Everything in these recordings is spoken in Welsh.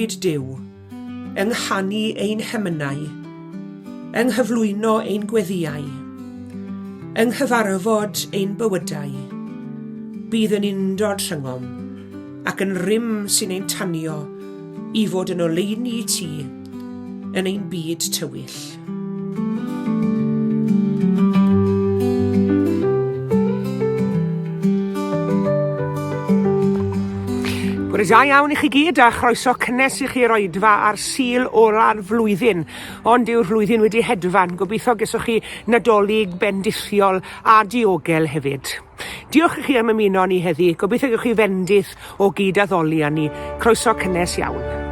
ysbryd Duw, yng-nghanu ein hemynau, yng-nghyflwyno ein gweddiau, yng-nghyfarfod ein bywydau, bydd yn undod rhyngom, ac yn rym sy'n ein tanio i fod yn oleuni i ti yn ein byd tywyll. Bore da iawn i chi gyd a chroeso cynnes i chi roedfa ar Sul ola'r flwyddyn, ond yw'r flwyddyn wedi hedfan. Gobeithio geswch chi nadolig bendithiol a diogel hefyd. Diolch i chi am ymuno ni heddi. Gobeithio gewch chi fendith o gyd addoli â ni. Croeso cynnes iawn.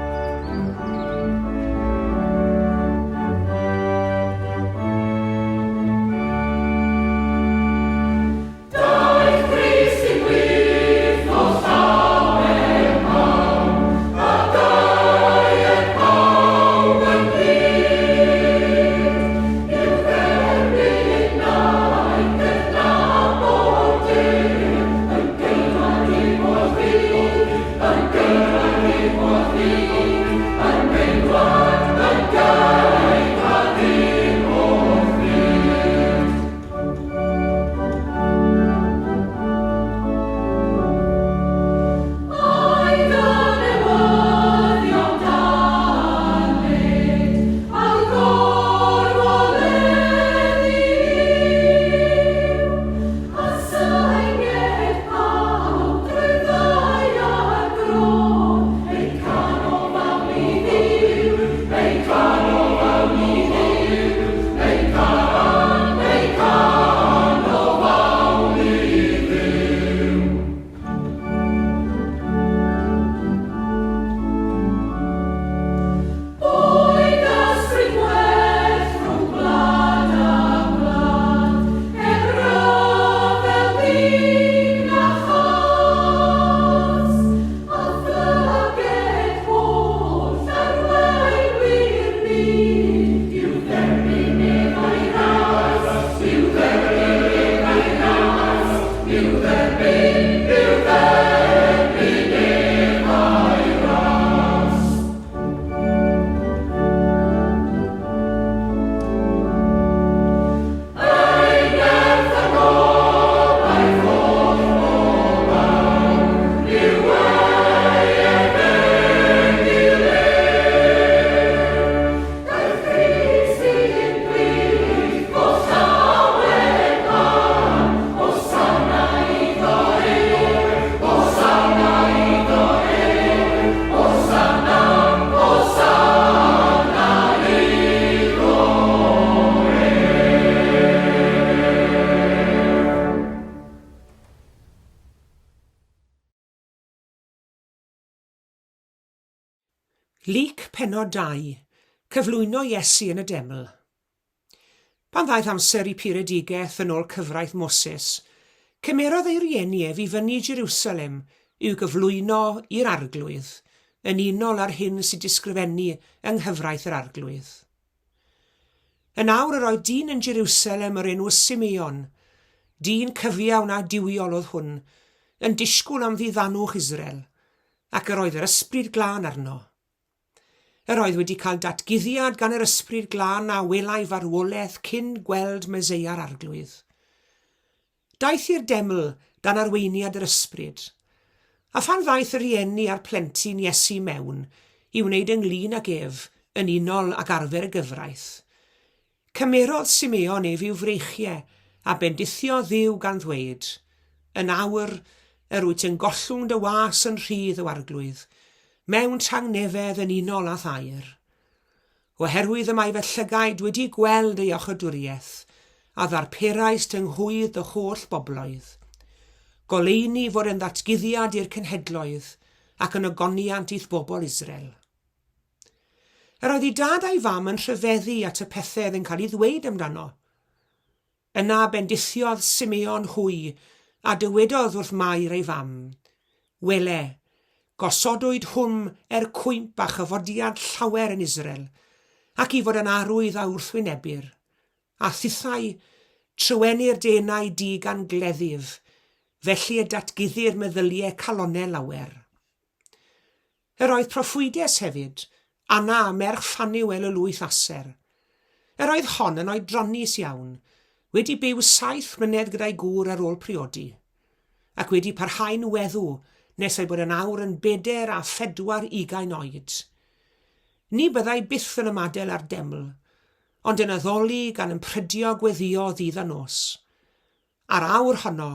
Lyc pennod 2, cyflwyno Iesu yn y deml. Pan ddaeth amser i puredigaeth yn ôl cyfraith Moses, cymerodd ei rieni ef i fyny Jerusalem i'w gyflwyno i'r arglwydd, yn unol ar hyn sydd disgrifennu yng nghyfraith yr arglwydd. Yn awr yr oedd dyn yn Jerusalem yr enw Simeon, dyn cyfiawn a diwiol oedd hwn, yn disgwyl am ddiddanwch Israel, ac yr oedd yr ysbryd glân arno. Yr oedd wedi cael datguddiad gan yr ysbryd glân a welai farwolaeth cyn gweld Meseia'r arglwydd. Daeth i'r deml dan arweiniad yr ysbryd, a phan ddaeth yr rieni a'r plentyn Iesu mewn i wneud ynglyn ag ef yn unol ag arfer y gyfraith, cymerodd Simeon ef i'w freichiau a bendithio Dduw gan ddweud, yn awr yr wyt yn gollwng dy was yn rhydd o arglwydd, mewn tangnefedd yn unol â thair. Oherwydd y mae fe llygaid wedi gweld ei ochydwriaeth, a ddarperais ynghlwydd y holl bobloedd. Goleuni fod yn ddatguddiad i'r cenhedloedd ac yn ogoniant i'th bobl Israel. Yr oedd ei dad a'i fam yn rhyfeddu at y pethau yn cael ei ddweud amdano. Yna bendithiodd Simeon hwy a dywedodd wrth Mair ei fam, wele, gosodwyd hwm cwymp a chyfodiad llawer yn Israel, ac i fod yn arwydd a wrthwynebu'r, a thithau trywennu'r denau digan gleddyf, felly y datguddir meddyliau calonau lawer. Yr oedd proffwydes hefyd, Anna merch Ffaniwel y lwyth Aser. Yr oedd hon yn oedronus iawn, wedi byw 7 mlynedd gyda'i gŵr ar ôl priodi, ac wedi parhau'n weddw nes ei bod yn awr yn 4 a 20 Ni byddai byth yn ymadel ar deml, ond yn addoli gan yn prydio gweddio ddydd a nos. Ar awr honno,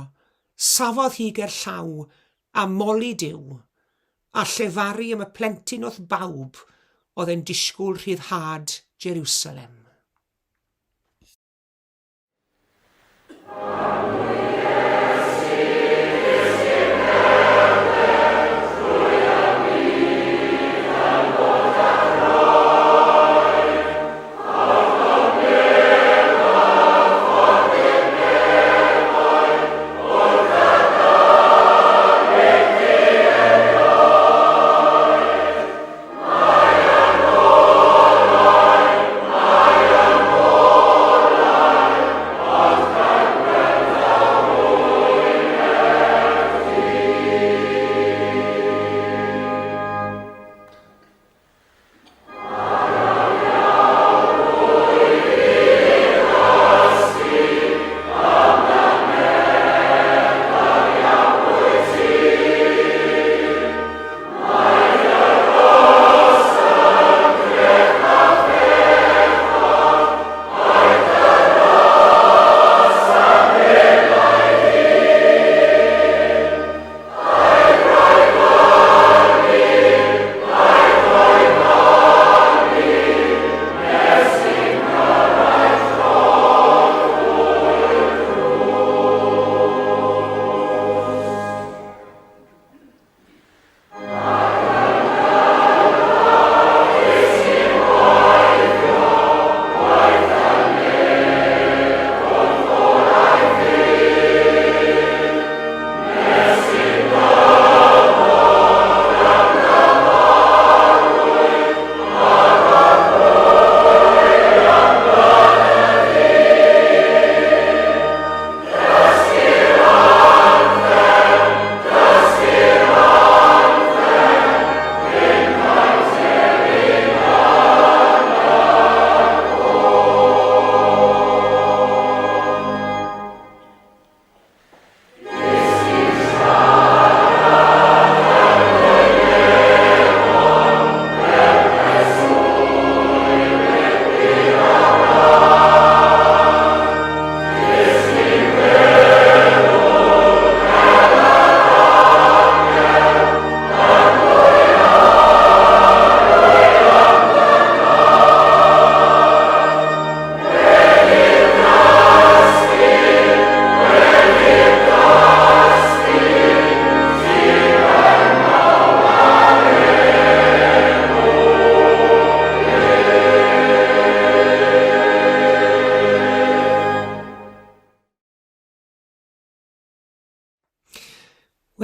safodd hi ger llaw a moli Duw, a llefaru am y plentyn wrth bawb oedd yn disgwyl rhyddhad Jerusalem.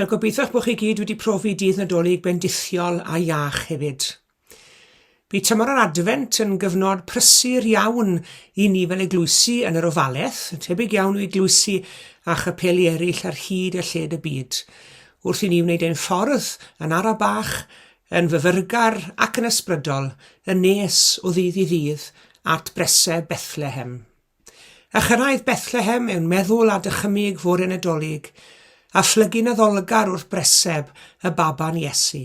Wel, gobeithio'ch bod chi gyd wedi profi dydd Nadolig bendithiol a iach hefyd. Bu tymor yr Advent yn gyfnod prysur iawn i ni fel eglwysi yn yr ofaleth, tebyg iawn i eglwysi a chapeli eraill ar hyd y lled y byd, wrth i ni wneud ein ffordd yn ara bach, yn fyfyrgar ac yn ysbrydol, yn nes o ddydd i ddydd at preseb Bethlehem. A chyrraedd Bethlehem mewn meddwl a dychymyg fore Nadolig, a phlygu'n addolgar wrth breseb y baban Iesu.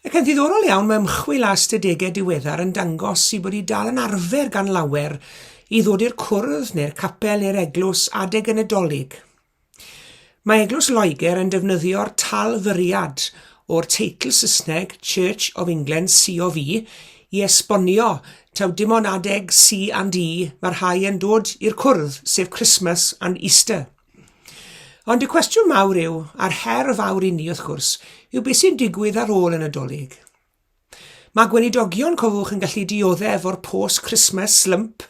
Ac yn ddiddorol iawn mae ymchwil a ystadegau diweddar yn dangos i bod i dal yn arfer gan lawer i ddod i'r cwrdd neu'r capel neu'r eglwys adeg yn Nadolig. Mae eglwys Loegr yn defnyddio'r talfyriad o'r teitl Saesneg Church of England COV i esbonio taw dim ond adeg C and E mae'r rhai yn dod i'r cwrdd, sef Christmas and Easter. Ond y cwestiwn mawr yw, a'r her fawr i ni wrth gwrs, yw beth sy'n digwydd ar ôl y Nadolig. Mae gweinidogion, cofwch, yn gallu dioddef o'r post-Christmas slump,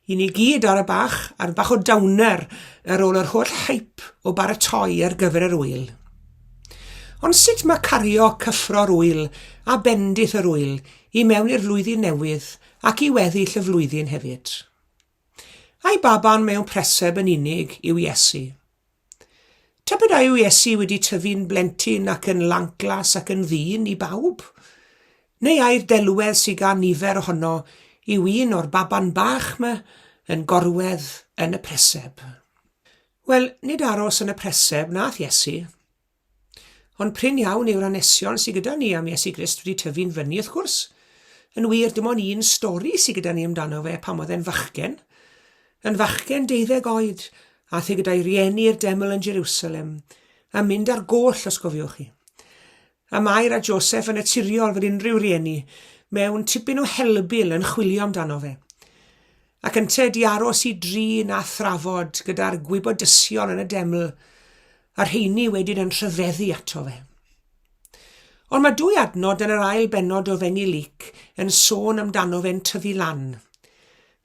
i ni gyd ar y bach o dawner ar ôl yr holl hype o baratoi ar gyfer yr wyl. Ond sut mae cario cyffro'r wyl a bendith yr wyl i mewn i'r flwyddyn newydd ac i weddill y flwyddyn hefyd? A'i baban mewn preseb yn unig yw Iesu. Tybed a yw Iesu wedi tyfu'n blentyn ac yn lanclas ac yn ddyn i bawb? Neu ai'r delwedd sy'n gan nifer ohono yw un o'r baban bach yma yn gorwedd yn y preseb? Wel, nid aros yn y preseb nath Iesu, ond prin iawn yw'r anesion sydd gyda ni am Iesu Grist wedi tyfu'n fyny wrth gwrs. Yn wir, dim ond un stori sydd gyda ni amdano fe pan oedd e'n fachgen. Yn fachgen 12 oed, ath e gyda'i rieni'r deml yn Jerusalem, a mynd ar goll os gofiwch chi. A Mair a Joseph yn naturiol fel unrhyw rieni, mewn tipyn o helbil yn chwilio amdano fe. Ac yn ted i aros i drin a thrafod gyda'r gwybodysion yn y deml, a'r rheini wedyn yn rhyfeddu ato fe. Ond mae 2 adnod yn yr ail bennod o Fengi Lyc yn sôn amdano fe'n tyfu lan.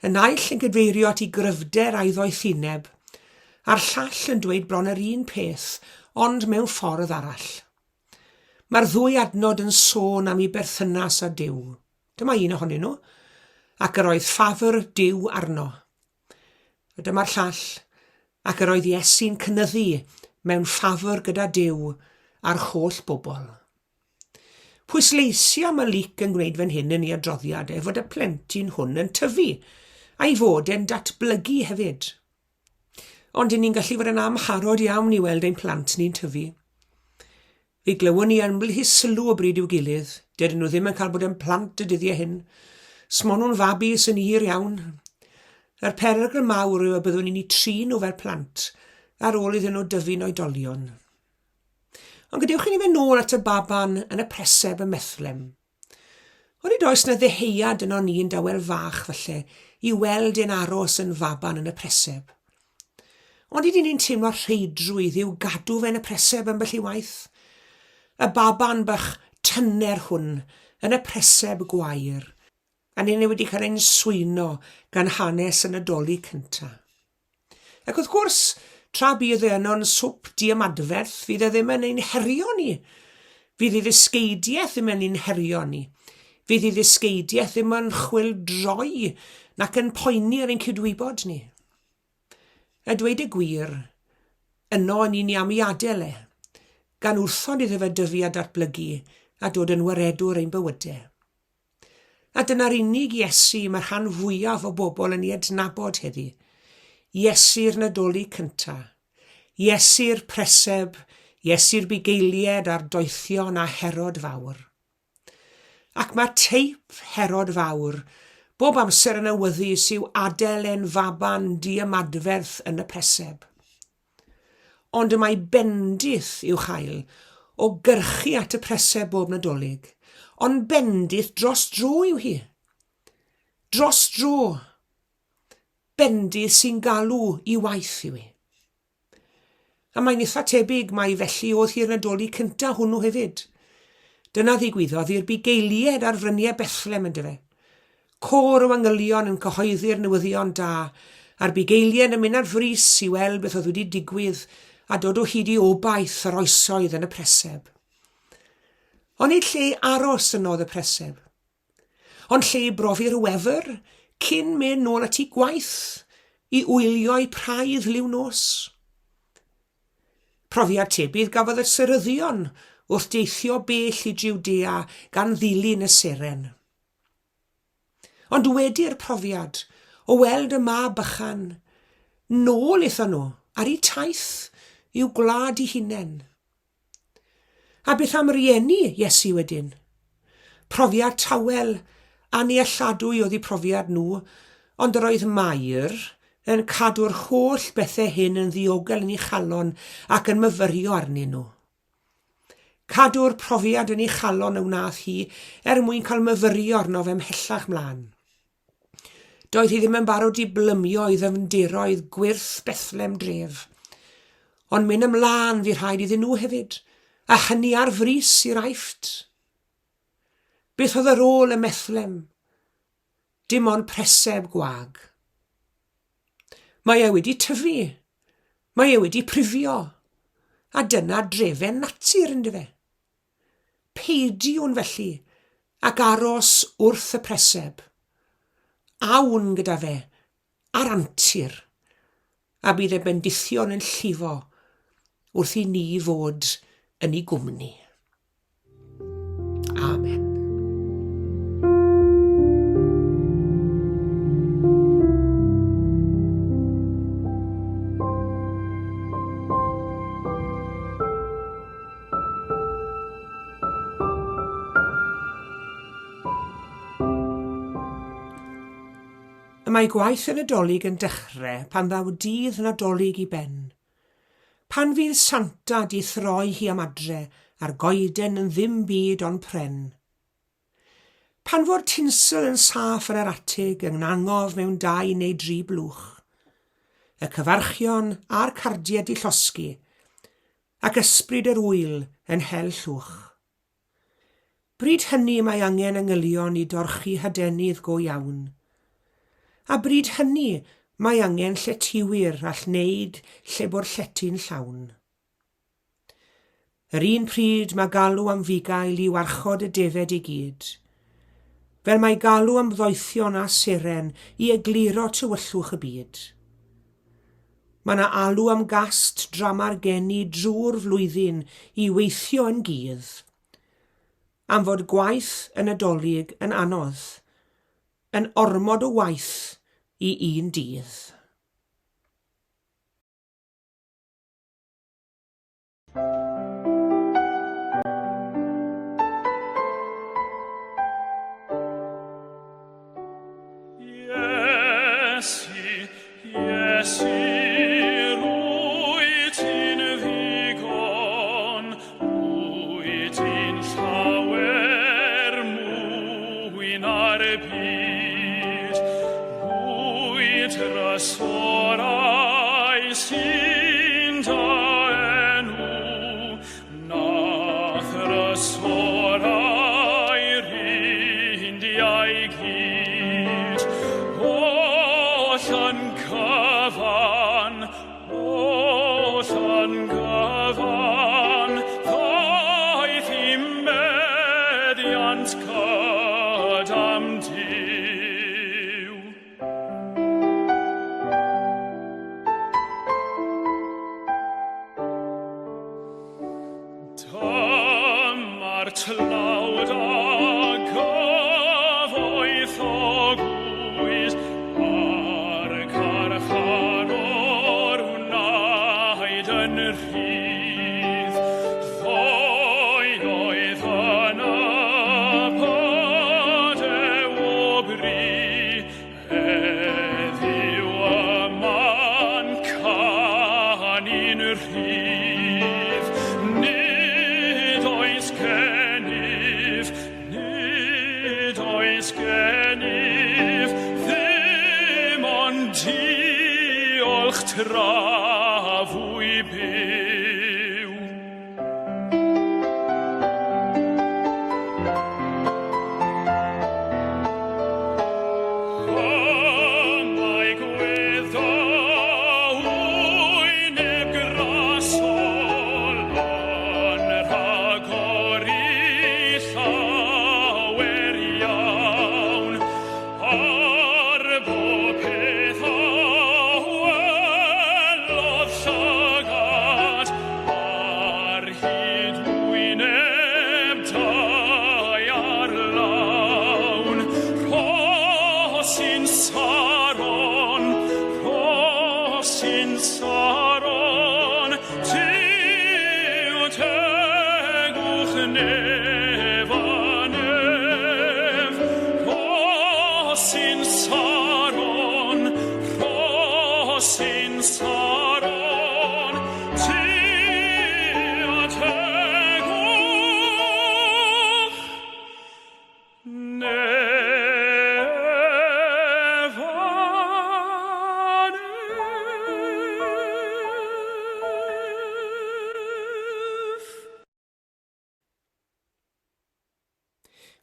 Y naill yn gyfeirio at ei gryfder a'i ddoethineb, a'r llall yn dweud bron yr un peth, ond mewn ffordd arall. Mae'r 2 adnod yn sôn am ei berthynas â Duw. Dyma un ohonyn nhw, ac yr oedd ffafr Duw arno. Dyma'r llall, ac yr oedd Iesu'n cynyddu mewn ffafr gyda Duw a'r holl bobl. Pwysleisio mae Lyc yn gwneud fan hyn yn ei adroddiad fod y plentyn hwn yn tyfu, a'i fod e'n datblygu hefyd. Ond ni'n gallu fod yn amharod iawn i weld ein plant ni'n tyfu. Fe glywon ni ymlith sylw o bryd i'w gilydd, dydyn nhw ddim yn cael bod yn plant y dyddiau hyn. Smon nhw'n fabis yn hir iawn. Yr perygl mawr yw y byddwn ni'n trin nhw fel plant, ar ôl iddyn nhw dyfu'n oedolion. Ond gadewch i ni fe nôl at y baban yn y preseb y methlem. Ond nid oes na ddeheuad yno ni'n dawel fach falle i weld ein aros yn faban yn y preseb. Ond ydyn ni'n teimlo rheidrwydd i'w gadw fe yn y preseb yn bell i waith. Y baban bach tyner hwn yn y preseb gwair, a ni wedi cael ein swyno gan hanes yn y doli cynta. Ac wrth gwrs, tra bydd yno'n swp diamadferth, fydd ddim yn ein herio ni. Fydd ei ddysgeidiaeth ddim yn ein herio ni. Fydd ei ddysgeidiaeth ddim yn chwildroi nac yn poeni ar ein cydwybod ni. A dweud y gwir, yno ni'n amiadau le, gan wrthod iddo fe dyfu a datblygu a dod yn waredwr ein bywydau. A dyna'r unig Iesu mae'r rhan fwyaf o bobl yn ei adnabod heddi. Iesu'r Nadolig cynta, Iesu'r preseb, Iesu'r bugeilied a'r doethion a Herod fawr. Ac mae teip Herod fawr bob amser yn awyddus yw adael ein faban diamadferth yn y preseb. Ond mae bendith i'w chael o gyrchu at y preseb bob Nadolig, ond bendith dros dro yw hi. Dros dro. Bendith sy'n galw i waith yw hi. A mae'n eitha tebyg mai felly oedd hi'r Nadolig cynta hwnnw hefyd. Dyna ddigwyddodd i'r bugeilied ar fryniau Bethlem yn dyfe. Cor o angylion yn cyhoeddi'r newyddion da, a'r bugeilied yn mynd ar frys i weld beth oedd wedi digwydd a dod o hyd i obaith yr oesoedd yn y preseb. Ond nid lle aros yno oedd y preseb, ond lle brofi'r wefr cyn mynd nôl at ei gwaith i wylio'i praidd liw nos. Profiad tebyg gafodd y Ceryddion wrth deithio bell i Jwdea gan ddilyn y seren. Ond wedi'r profiad o weld y mab bychan, nôl eithon nhw ar ei taith i'w gwlad ei hunain. A beth am rieni Iesu wedyn? Profiad tawel a nealladwy oedd eu profiad nhw, ond yr oedd Mair yn cadw'r holl bethau hyn yn ddiogel yn ei chalon ac yn myfyrio arnyn nhw. Cadw'r profiad yn ei chalon y wnaeth hi mwyn cael myfyrio arno fe ymhellach mlaen. Doedd hi ddim yn barod i blymio i ddyfnderoedd gwyrth Bethlem dref, ond mynd ymlaen fi rhaid iddyn nhw hefyd, a hynny ar frys i'r aifft. Beth oedd ar ôl y Bethlem? Dim ond preseb gwag. Mae e wedi tyfu, mae e wedi prifio, a dyna drefen natur ynddo fe. Peidiwn felly ac aros wrth y preseb. Awn gyda fe ar antur, a bydd y bendithion yn llifo wrth i ni fod yn ei gwmni. Amen. Y mae gwaith y Nadolig yn dechrau pan ddaw dydd Nadolig i ben. Pan fydd Santa di throi hi am adre a'r goeden yn ddim byd ond pren. Pan fod tinsel yn saff yn yr atig yn angof mewn 2 neu 3 blwch. Y cyfarchion a'r cardiau di llosgi ac ysbryd yr wyl yn hel llwch. Bryd hynny mae angen yngylion i dorchi hadenydd go iawn. A bryd hynny mae angen lletiwyr all wneud lle bo'r llety'n llawn. Yr un pryd mae galw am fugail i warchod y defed i gyd. Fel mae galw am ddoethion a seren i egluro tywyllwch y byd. Mae yna alw am gast drama'r geni drwy'r flwyddyn i weithio yn gydd. Am fod gwaith y Nadolig yn anodd, yn ormod o waith i un dydd.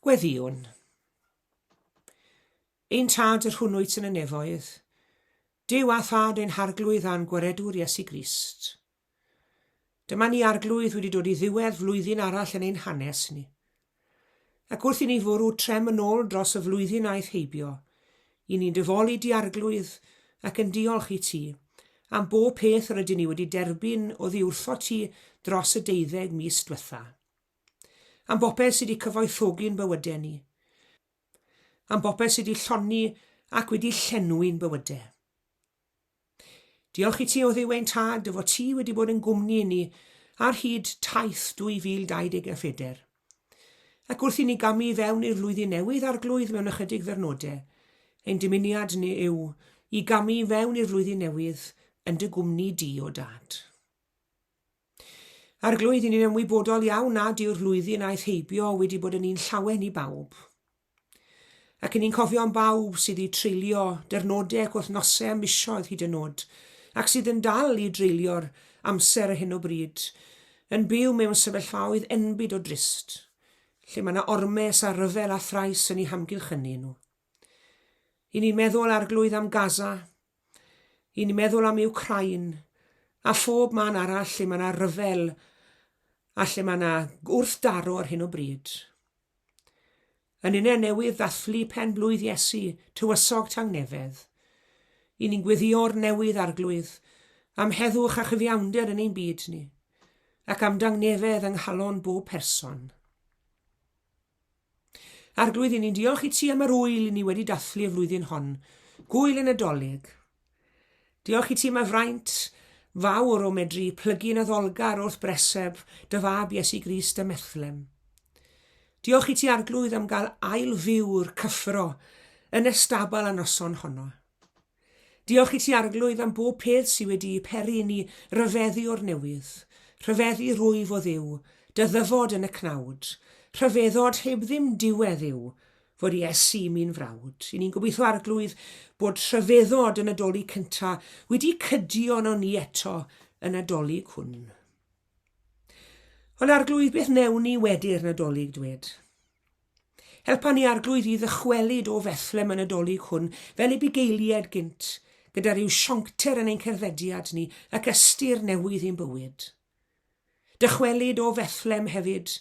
Gweddiwn. Ein tad yr hwnnwyt yn y nefoedd, Dyw a thad ein harglwydd a'n gwaredwr Iesu Grist. Dyma ni arglwydd wedi dod i ddiwedd flwyddyn arall yn ein hanes ni. Ac wrth i ni fwrw trem yn ôl dros y flwyddyn aeth heibio, i ni'n dyfoli di arglwydd ac yn diolch i ti am bob peth yr ydyn ni wedi derbyn o ddiwrthod ti dros y 12 mis diwetha. Am bopeth sydd wedi cyfoethogi'n bywydau ni. Am bopeth sydd wedi lloni ac wedi llenwi'n bywydau. Diolch i ti o ddiw ein tad fod ti wedi bod yn gwmni i ni ar hyd taith 2024. Ac wrth i ni gamu fewn i'r flwyddyn newydd arglwydd mewn ychydig ddyrnodau, ein dymuniad ni yw i gamu fewn i'r flwyddyn newydd yn dy gwmni di o dad. Arglwydd i ni'n ymwybodol iawn nad yw'r flwyddyn aeth heibio wedi bod yn un llawen i bawb. Ac yn ni'n cofio am bawb sydd i treulio dyrnodau ac wythnosau am misoedd hyd yn oed, ac sydd yn dal i dreulio'r amser ar hyn o bryd, yn byw mewn sefyllfaoedd enbyd o drist, lle mae yna ormes a ryfel a thrais yn eu hamgylchynu nhw. I ni'n meddwl arglwydd am Gaza, i ni'n meddwl am Ukraine, a phob man arall lle mae yna ryfel a lle mae yna wrthdaro ar hyn o bryd. Yn unau newydd ddathlu pen blwydd Iesu, tywysog tangnefedd. I ni'n gweddio'r newydd arglwydd am heddwch a chyfiawnder yn ein byd ni, ac am dangnefedd yng nghalon bob person. Arglwydd i ni'n diolch i ti am yr wyl i ni wedi dathlu y flwyddyn hon, gwyl yn Nadolig. Diolch i ti am y fraint fawr o medru plygu'n addolgar wrth preseb dy fab Iesu Grist y Methlem. Diolch i ti arglwydd am gael ail fyw'r cyffro yn ystabal a noson honno. Diolch i ti arglwydd am bob peth sydd wedi peri ni rhyfeddu o'r newydd, rhyfeddu rwyf o ddiw, dy ddyfod yn y cnawd, rhyfeddod heb ddim diwedd yw fod Iesu mi'n frawd. I ni'n gobeithio arglwydd bod rhyfeddod yn Nadolig cynta wedi cydio o'n ni eto yn Nadolig hwn. Ond arglwydd beth newn ni wedi'r Nadolig dwed. Helpa ni arglwydd i ddychwelyd o Fethlem yn Nadolig hwn fel ei bugeiliad gynt, gyda rhyw sioncter yn ein cerddediad ni ac ystyr newydd i'n bywyd. Dychwelyd o Fethlem hefyd,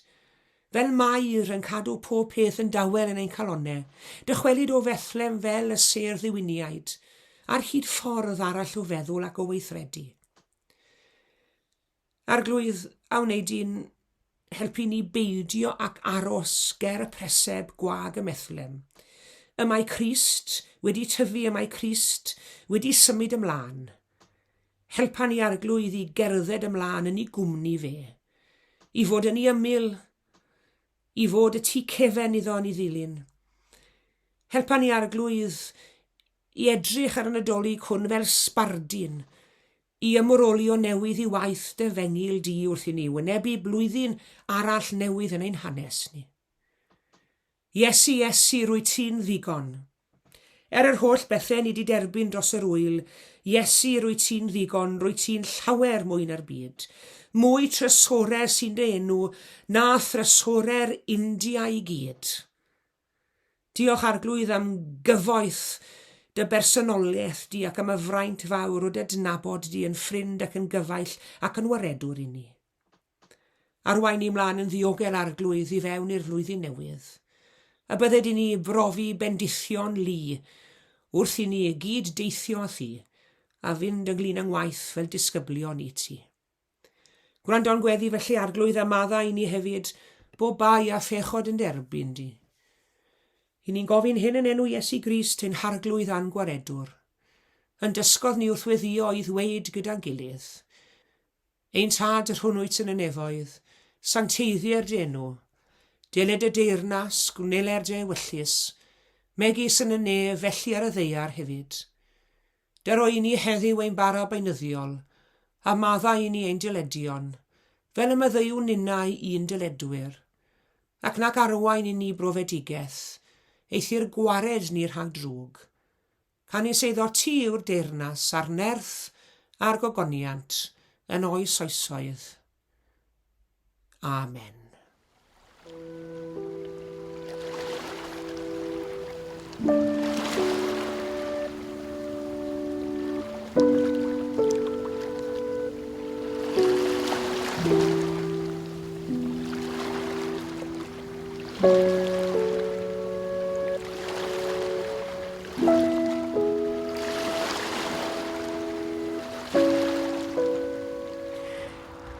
fel Mair yn cadw pob peth yn dawel yn ein calonnau, dychwelyd o Fethlem fel y sêr ddiwyniaid, ar hyd ffordd arall o feddwl ac o weithredu. Arglwydd a wneud i'n helpu ni beidio ac aros ger y preseb gwag y Methlem. Y mae Crist wedi tyfu, y mae Crist wedi symud ymlaen. Helpa ni arglwydd i gerdded ymlaen yn ei gwmni fe, i fod yn ei ymyl, i fod y tu cefen iddo yn ei ddilyn. Helpa ni arglwydd i edrych ar y Nadolig hwn fel sbardun, i ymwrolio newydd i waith dy fengil di wrth i ni, wynebu blwyddyn arall newydd yn ein hanes ni. Iesu, Iesu, rwy ti'n ddigon. Yr holl bethau ni wedi derbyn dros yr wyl, Iesu, rwy ti'n ddigon, rwy ti'n llawer mwy na'r byd. Mwy trysorer sy'n dy enw na thrysorer India i gyd. Diolch arglwydd am gyfoeth dy bersonoliaeth di ac am y fraint fawr o dy adnabod di yn ffrind ac yn gyfaill ac yn waredwr i ni. Arwain ni mlaen yn ddiogel arglwydd i fewn i'r flwyddyn newydd. A bydded i ni brofi bendithion lu wrth i ni gyd deithio â thi a fynd ynglyn â'n waith fel disgyblion i ti. Gwrando'n gweddi felly arglwydd a madda i ni hefyd bob bai a phechod yn derbyn di. I ni'n gofyn hyn yn enw Iesu Grist ein harglwydd a'n gwaredwr, yn dysgodd ni wrthweddio i ddweud gyda'n gilydd. Ein tad yr hwnnwyt yn y nefoedd, sancteiddiau'r denw, deled y deyrnas, gwneler dy ewyllus, megis yn y ne felly ar y ddeiar hefyd. Dero i ni heddiw ein bara beinyddiol, a madda i ni ein diledion, fel y meddew ninnau i'n diledwyr, ac nac arwain i ni brofedigaeth, eithi'r gwared ni rhag drwg. Canis eiddo ti yw'r deyrnas a'r nerth a'r gogoniant yn oes oesoedd. Amen.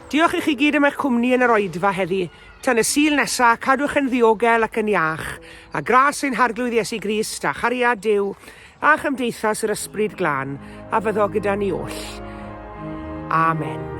Diolch i chi gyd am eich cwmni yn yr oedfa heddi. Tan y sul nesaf, cadwch yn ddiogel ac yn iach, a gras ein harglwydd Iesu Grist a chariad Duw, a chymdeithas yr ysbryd glân, a fyddo gyda ni oll. Amen.